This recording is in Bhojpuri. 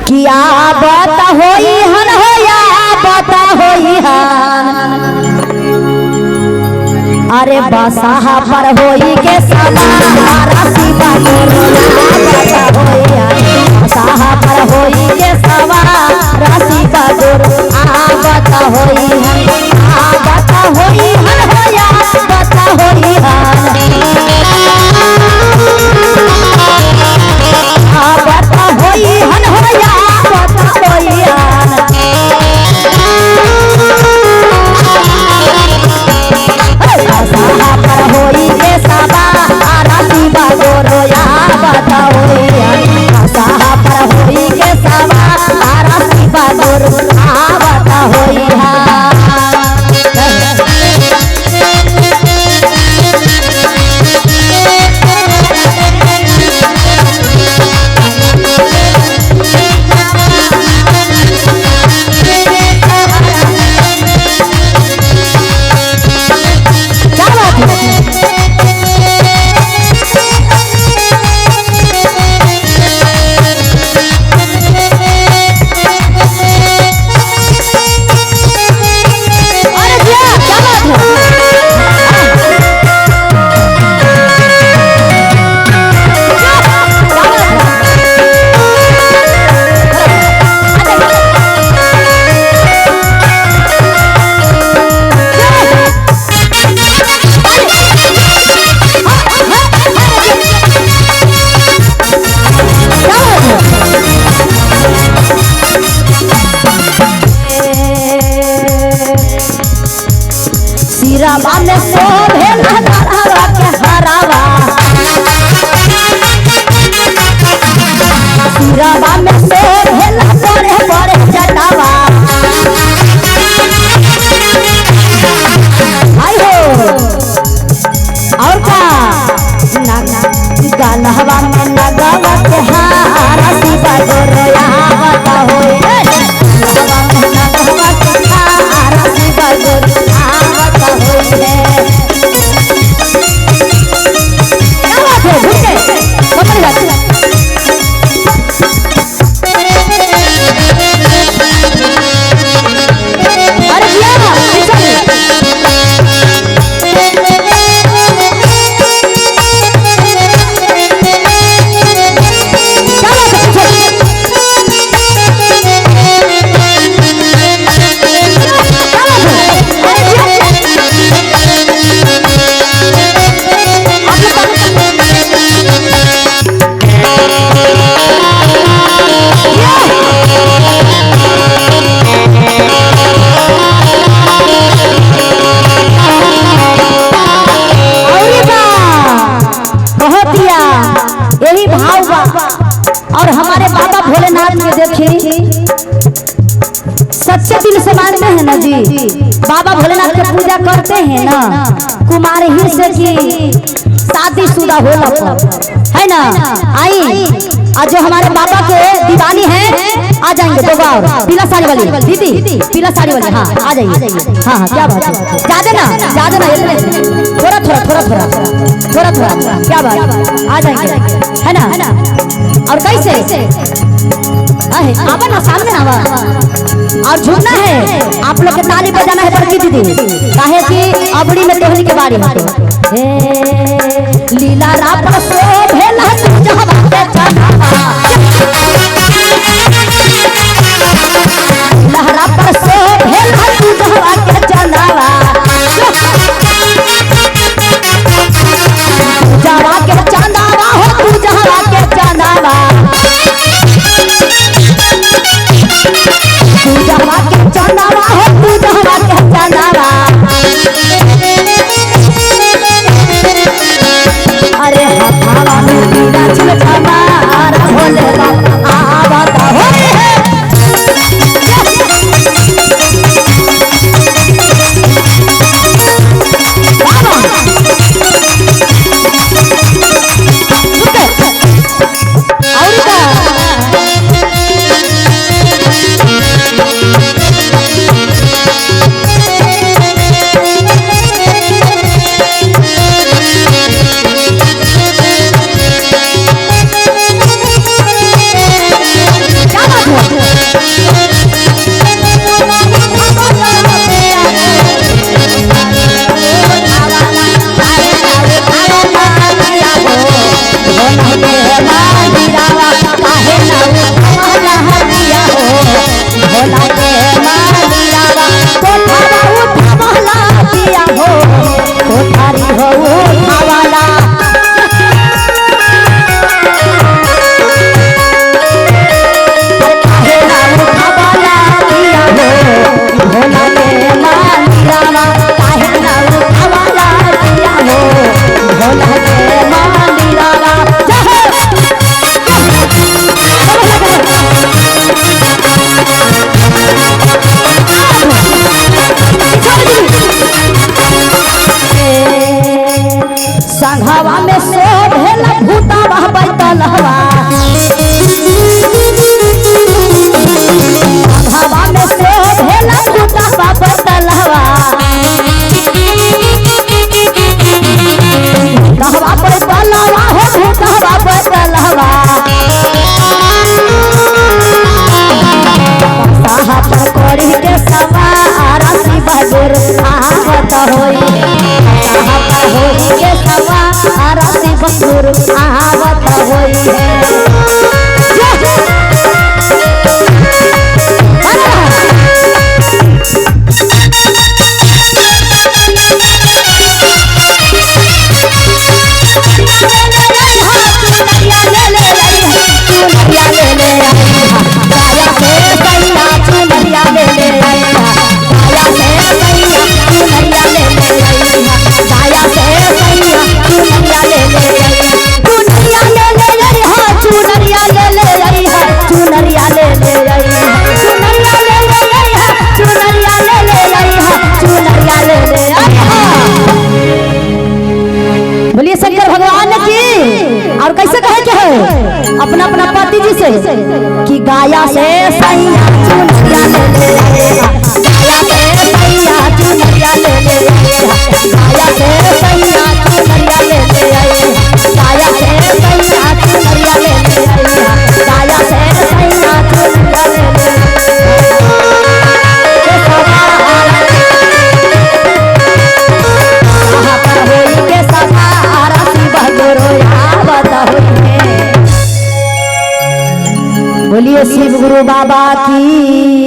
किया बता होई हन होया बता होई हन अरे बसाहा पर होई के सवार सीता बता होई हन बसाहा पर होई के सवार सीता बता होई हन बता होई हन होया बता होई हन बता होई हन होया बता होई हन बसाहा पर होई के सवार सीता गोरोया बता होई हन बसाहा पर होई के सवार सीता गोरोया बता होई हन सिरावा में शोभे लहरावा के हरावा सिरावा में शोभे बड़े बड़े जटावा आई हो और का गलहवा में नगवा के हारा सीता गोरोया बता होए गलहवा में नगवा के हारा सीता गोरोया बता होए क्या बात है घुटे कमर जाती अरे भैया यही भाव बा और हमारे बाबा भोलेनाथ के देखी सच्चे दिल से मानते हैं ना जी बाबा भोलेनाथ की पूजा करते हैं ना कुमार ही से की शादीशुदा होला है ना आई आज जो हमारे बाबा के दीवानी है आ जाएंगे दो बार पीला साड़ी वाली दीदी पीला साड़ी वाली हाँ आ जाइए हाँ हाँ क्या बात है ज्यादा ना थोड़ा क्या बात आ जाएंगे है ना और कैसे आवा ना सामने आवा और झूमना है आप लोग के ताली बजाना है बड़की दीदी काहे कि अबड़ी में तोहनी के बारे में लीला रात सो भेला जहवा के चढ़ावा लहरा पर सो भेला जहवा के चढ़ावा जहवा के चढ़ावा हो तू जहवा के चढ़ावा तू जहवा के चढ़ावा हो तू जहवा के चढ़ावा अरे हथावा और कैसे कहे के है अपना अपना पति जी से कि गाया से सैया चुनरिया ले ले आएगा, गाया से सैया चुनरिया ले ले आएगा, गाया से सैया चुनरिया ले ले आएगा, गाया से सैया चुनरिया ले ले आएगा, गाया से सैया चुनरिया ले ले बोलिए शिव गुरु बाबा की।